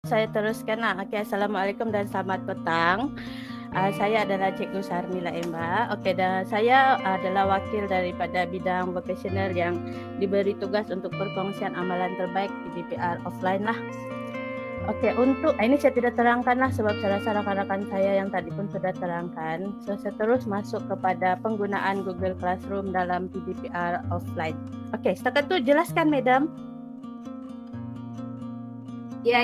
Saya teruskan. Okey, Assalamualaikum dan selamat petang. Saya adalah Cikgu Sarmila Emba. Okey, dan saya adalah wakil daripada bidang vocational yang diberi tugas untuk perkongsian amalan terbaik PDPR offline lah. Okey, untuk ini saya tidak terangkan lah sebab saya rasa rakan-rakan saya yang tadi pun sudah terangkan. So, saya terus masuk kepada penggunaan Google Classroom dalam PDPR offline. Okey, setakat tu jelaskan, Madam? Ya,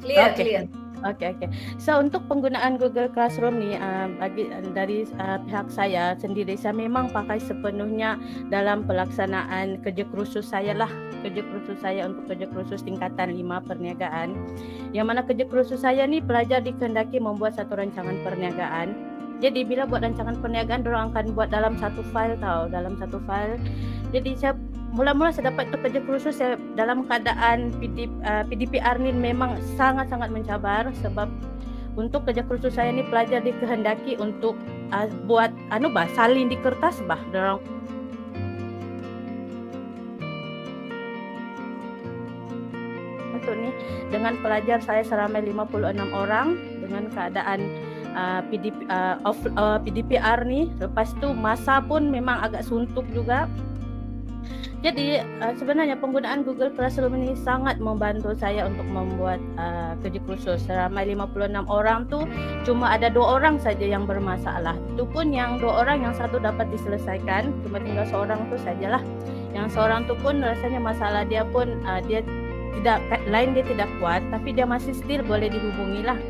clear. Okey. So untuk penggunaan Google Classroom ni bagi dari pihak saya sendiri, saya memang pakai sepenuhnya dalam pelaksanaan kerja kursus saya lah. Kerja kursus saya untuk kerja kursus tingkatan 5 perniagaan. Yang mana kerja kursus saya ni pelajar dikehendaki membuat satu rancangan perniagaan. Jadi bila buat rancangan perniagaan, diorang akan buat dalam satu file dalam satu file. Jadi saya mula-mula saya dapat tu kerja kursus, saya dalam keadaan PDPR ni memang sangat-sangat mencabar sebab untuk kerja kursus saya ni pelajar dikehendaki untuk buat salin di kertas dorang untuk ni dengan pelajar saya seramai 56 orang dengan keadaan PDPR ni. Lepas tu masa pun memang agak suntuk juga. Jadi sebenarnya penggunaan Google Classroom ini sangat membantu saya untuk membuat kerja kursus. Seramai 56 orang tu cuma ada 2 orang saja yang bermasalah. Itu pun yang 2 orang, yang satu dapat diselesaikan, cuma tinggal seorang tu sajalah. Yang seorang tu pun rasanya masalah dia pun dia tidak kuat, tapi dia masih still boleh dihubungi lah.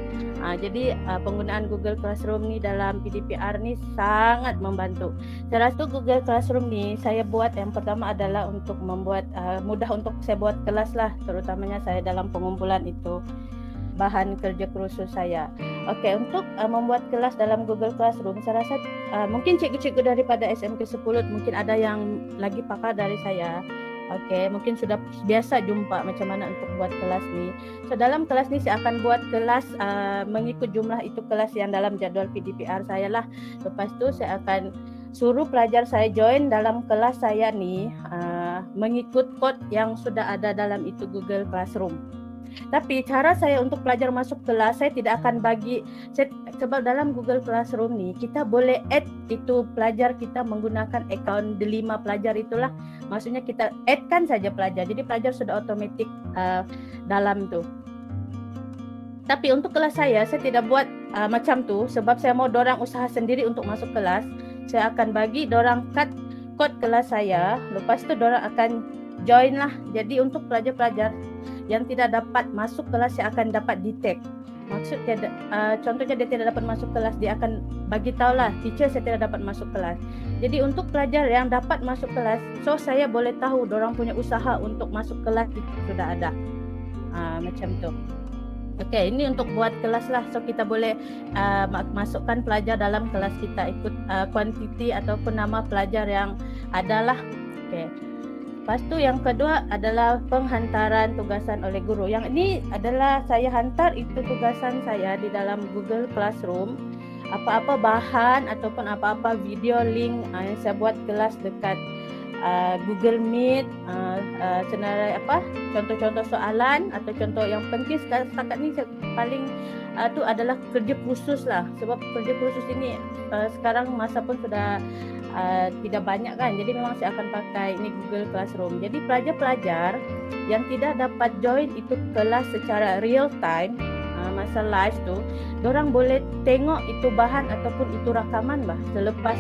Jadi penggunaan Google Classroom ni dalam PDPR ni sangat membantu. Saya rasa Google Classroom ni saya buat yang pertama adalah untuk membuat mudah untuk saya buat kelas lah, terutamanya saya dalam pengumpulan itu bahan kerja kursus saya. Okey, untuk membuat kelas dalam Google Classroom, saya rasa mungkin cikgu-cikgu daripada SMK 10 mungkin ada yang lagi pakar dari saya. Okey, mungkin sudah biasa jumpa macam mana untuk buat kelas ni. So dalam kelas ni saya akan buat kelas mengikut jumlah itu kelas yang dalam jadual PDPR saya lah. Lepas tu saya akan suruh pelajar saya join dalam kelas saya ni mengikut kod yang sudah ada dalam itu Google Classroom. Tapi cara saya untuk pelajar masuk kelas, saya tidak akan bagi sebab dalam Google Classroom ni kita boleh add itu pelajar kita menggunakan akaun 5 pelajar itulah. Maksudnya kita add-kan saja pelajar. Jadi pelajar sudah otomatik dalam tu. Tapi untuk kelas saya tidak buat macam tu sebab saya mau dorang usaha sendiri untuk masuk kelas. Saya akan bagi dorang kod kelas saya. Lepas tu dorang akan join lah. Jadi untuk pelajar-pelajar yang tidak dapat masuk kelas, saya akan dapat detect. Maksudnya contohnya dia tidak dapat masuk kelas, dia akan bagi tahu lah, teacher saya tidak dapat masuk kelas. Jadi untuk pelajar yang dapat masuk kelas, so saya boleh tahu dorang punya usaha untuk masuk kelas itu sudah ada. Macam tu. Okey, ini untuk buat kelas lah. So kita boleh masukkan pelajar dalam kelas kita ikut kuantiti ataupun nama pelajar yang ada lah. Okey. Lepas tu yang kedua adalah penghantaran tugasan oleh guru. Yang ini adalah saya hantar itu tugasan saya di dalam Google Classroom. Apa-apa bahan ataupun apa-apa video link yang saya buat kelas dekat Google Meet, senarai contoh-contoh soalan atau contoh yang penting setakat ni paling tu adalah kerja kursus lah. Sebab kerja kursus ini sekarang masa pun sudah tidak banyak kan. Jadi memang saya akan pakai ini Google Classroom. Jadi pelajar-pelajar yang tidak dapat join itu kelas secara real time masa live tu, dorang boleh tengok itu bahan ataupun itu rakaman selepas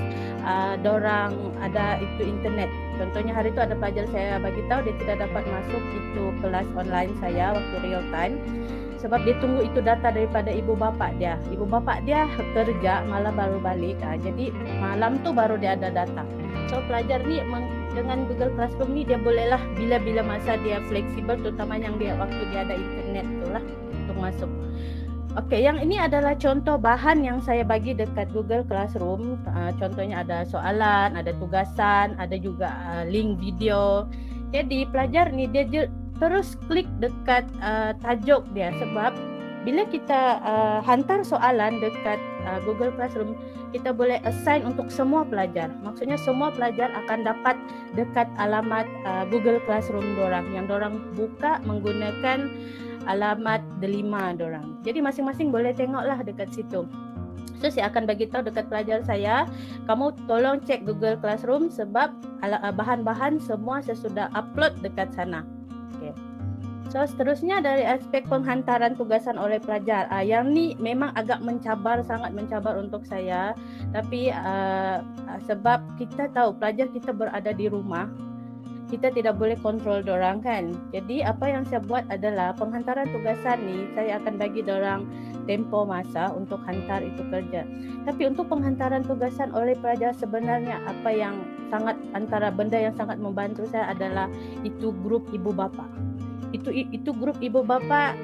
dorang ada itu internet. Contohnya hari tu ada pelajar saya bagi tahu dia tidak dapat masuk itu kelas online saya waktu real time sebab dia tunggu itu data daripada ibu bapa dia. Ibu bapa dia kerja malam baru balik. Jadi malam tu baru dia ada data. So pelajar ni dengan Google Classroom ni dia bolehlah bila-bila masa dia fleksibel, terutama yang dia waktu dia ada internet tu lah untuk masuk. Okey, yang ini adalah contoh bahan yang saya bagi dekat Google Classroom. Contohnya ada soalan, ada tugasan, ada juga link video. Jadi pelajar ni dia terus klik dekat tajuk dia sebab bila kita hantar soalan dekat Google Classroom, kita boleh assign untuk semua pelajar. Maksudnya semua pelajar akan dapat dekat alamat Google Classroom dorang yang dorang buka menggunakan alamat delima dorang. Jadi masing-masing boleh tengoklah dekat situ. So saya akan bagi tahu dekat pelajar saya, kamu tolong cek Google Classroom sebab bahan-bahan semua saya sudah upload dekat sana. Okay. So seterusnya dari aspek penghantaran tugasan oleh pelajar, yang ni memang agak mencabar, sangat mencabar untuk saya. Tapi sebab kita tahu pelajar kita berada di rumah, kita tidak boleh kontrol dorang kan. Jadi apa yang saya buat adalah penghantaran tugasan ni saya akan bagi dorang tempo masa untuk hantar itu kerja. Tapi untuk penghantaran tugasan oleh pelajar sebenarnya apa yang sangat antara benda yang sangat membantu saya adalah itu grup ibu bapa. Itu grup ibu bapa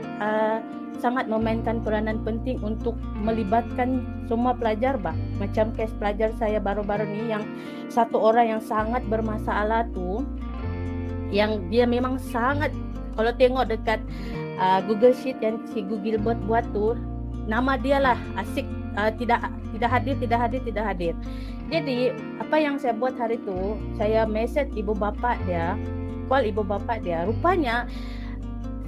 sangat memainkan peranan penting untuk melibatkan semua pelajar bah. Macam kes pelajar saya baru-baru ni yang satu orang yang sangat bermasalah tu, yang dia memang sangat, kalau tengok dekat Google Sheet yang Cikgu Gilbert buat tu, nama dia lah asyik tidak hadir. Jadi apa yang saya buat hari tu, saya message ibu bapa dia, call ibu bapa dia. Rupanya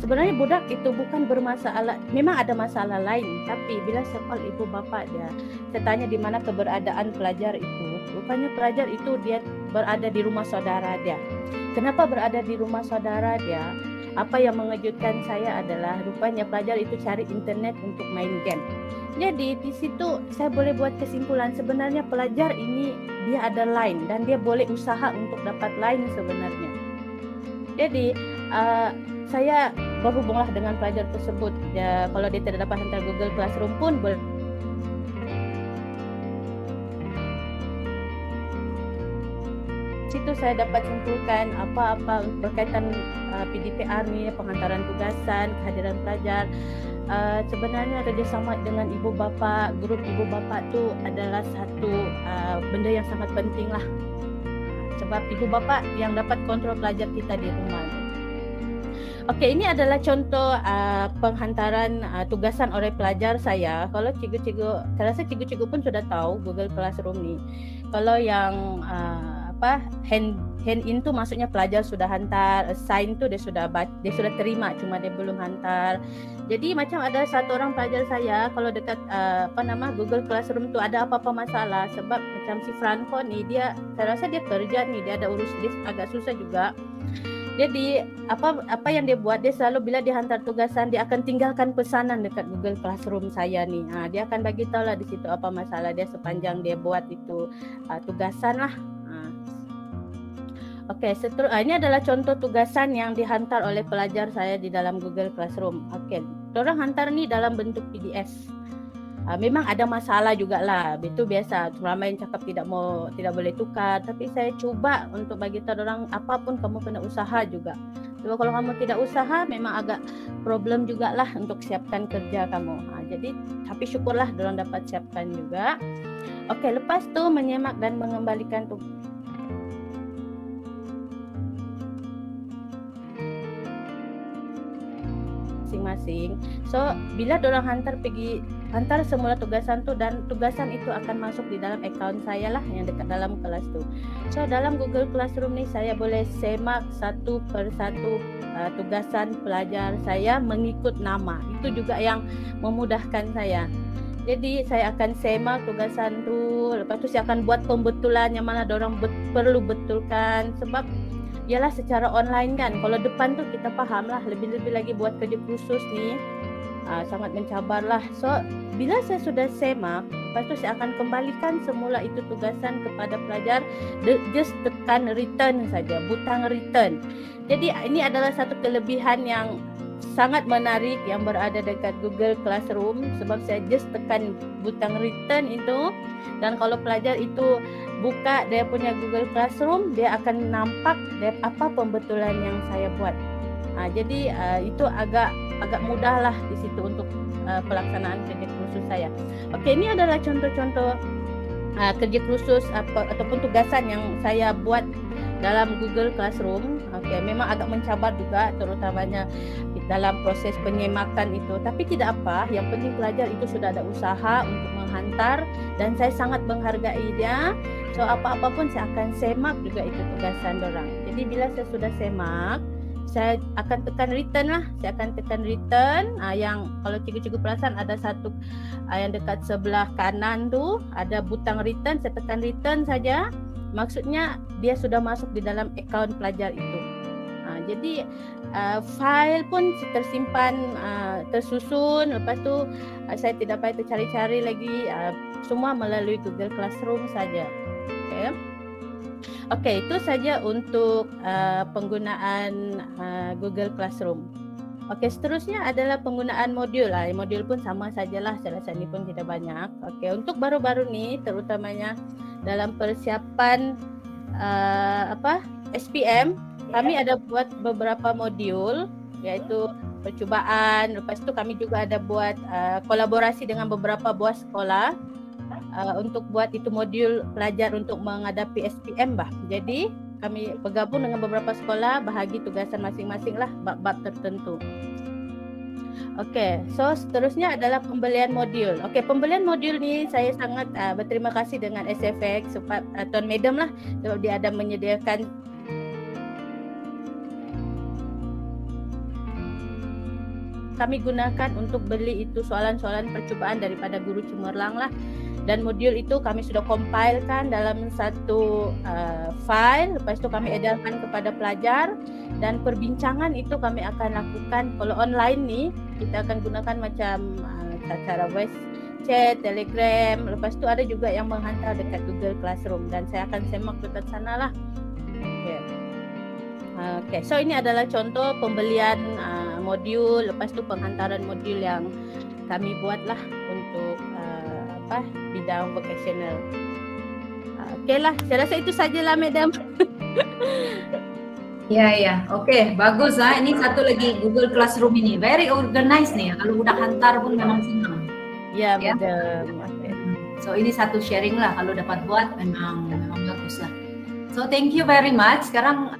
sebenarnya budak itu bukan bermasalah, memang ada masalah lain. Tapi bila saya call ibu bapa dia, saya tanya di mana keberadaan pelajar itu. Rupanya pelajar itu dia berada di rumah saudara dia. Kenapa berada di rumah saudara dia? Apa yang mengejutkan saya adalah rupanya pelajar itu cari internet untuk main game. Jadi di situ saya boleh buat kesimpulan sebenarnya pelajar ini dia ada line dan dia boleh usaha untuk dapat line sebenarnya. Jadi saya berhubunglah dengan pelajar tersebut. Ya, kalau dia tidak dapat hantar Google Classroom pun boleh. Situ saya dapat simpulkan apa-apa berkaitan PDPR ni, penghantaran tugasan, kehadiran pelajar. Sebenarnya kerjasama dengan ibu bapa, grup ibu bapa tu adalah satu benda yang sangat penting lah. Sebab ibu bapa yang dapat kontrol pelajar kita di rumah. Okey, ini adalah contoh penghantaran tugasan oleh pelajar saya. Kalau cikgu-cikgu, saya rasa cikgu-cikgu pun sudah tahu Google Classroom ni. Kalau yang hand in tu maksudnya pelajar sudah hantar, assign tu dia sudah terima, cuma dia belum hantar. Jadi macam ada satu orang pelajar saya, kalau dekat Google Classroom tu ada apa-apa masalah, sebab macam si Franco ni dia, saya rasa dia kerja ni, dia ada urus list agak susah juga. Jadi apa yang dia buat, dia selalu bila dia hantar tugasan dia akan tinggalkan pesanan dekat Google Classroom saya ni. Dia akan bagi tahu lah di situ apa masalah dia sepanjang dia buat itu tugasan lah. Okey, ini adalah contoh tugasan yang dihantar oleh pelajar saya di dalam Google Classroom. Okey, orang hantar ni dalam bentuk PDF. Memang ada masalah jugalah, itu biasa. Ramai yang cakap tidak boleh tukar, tapi saya cuba untuk bagi tahu orang apapun kamu kena usaha juga. Sebab kalau kamu tidak usaha memang agak problem jugalah untuk siapkan kerja kamu. Jadi tapi syukurlah orang dapat siapkan juga. Okey, lepas tu menyemak dan mengembalikan masing-masing. So bila dorang hantar semula tugasan tu, dan tugasan itu akan masuk di dalam akaun saya lah yang dekat dalam kelas tu. So dalam Google Classroom ni saya boleh semak satu persatu tugasan pelajar saya mengikut nama. Itu juga yang memudahkan saya. Jadi saya akan semak tugasan tu, lepas tu saya akan buat pembetulan yang mana dorang perlu betulkan, sebab ialah secara online kan. Kalau depan tu kita faham lah, lebih-lebih lagi buat kerja khusus ni sangat mencabar lah. So bila saya sudah semak, lepas tu saya akan kembalikan semula itu tugasan kepada pelajar. Just tekan return saja, butang return. Jadi ini adalah satu kelebihan yang sangat menarik yang berada dekat Google Classroom, sebab saya just tekan butang return itu, dan kalau pelajar itu buka dia punya Google Classroom, dia akan nampak apa pembetulan yang saya buat. Jadi itu agak mudah lah di situ untuk pelaksanaan kerja khusus saya. Okey, ini adalah contoh-contoh kerja khusus ataupun tugasan yang saya buat dalam Google Classroom. Okey, memang agak mencabar juga, terutamanya dalam proses penyemakan itu. Tapi tidak apa, yang penting pelajar itu sudah ada usaha untuk menghantar dan saya sangat menghargai dia. So apa-apa pun saya akan semak juga itu tugasan dorang. Jadi bila saya sudah semak, saya akan tekan return lah. Saya akan tekan return. Yang kalau cikgu-cikgu perasan ada satu yang dekat sebelah kanan tu ada butang return. Saya tekan return saja. Maksudnya dia sudah masuk di dalam akaun pelajar itu. Jadi file pun tersimpan tersusun. Lepas tu saya tidak payah tercari-cari lagi. Semua melalui Google Classroom saja. Okey, itu saja untuk penggunaan Google Classroom. Okey, seterusnya adalah penggunaan modul. Modul pun sama sajalah, saya rasa ini pun tidak banyak. Okey, untuk baru-baru ni terutamanya dalam persiapan SPM, kami ada buat beberapa modul, iaitu percubaan. Lepas tu kami juga ada buat kolaborasi dengan beberapa buah sekolah untuk buat itu modul pelajar untuk menghadapi SPM bah. Jadi kami bergabung dengan beberapa sekolah, bahagi tugasan masing-masing lah bab-bab tertentu. Okey, so seterusnya adalah pembelian modul. Okey, pembelian modul ni saya sangat berterima kasih dengan SFX sebab Tuan Madam lah, sebab dia ada menyediakan kami gunakan untuk beli itu soalan-soalan percubaan daripada guru cemerlang lah. Dan modul itu kami sudah compilekan dalam satu file. Lepas tu kami edarkan kepada pelajar. Dan perbincangan itu kami akan lakukan. Kalau online ni, kita akan gunakan macam cara voice chat, telegram. Lepas tu ada juga yang menghantar dekat Google Classroom. Dan saya akan semak dekat sana lah. Okay, so ini adalah contoh pembelian modul. Lepas tu penghantaran modul yang kami buat lah untuk bidang vocational. Okey lah, saya rasa itu sajalah Madam. Ya. Okey, bagus lah. Ini satu lagi Google Classroom ini. Very organized nih. Kalau udah hantar pun memang senang. Ya, Madam. Okay. So ini satu sharing lah. Kalau dapat buat memang bagus lah. So thank you very much. Sekarang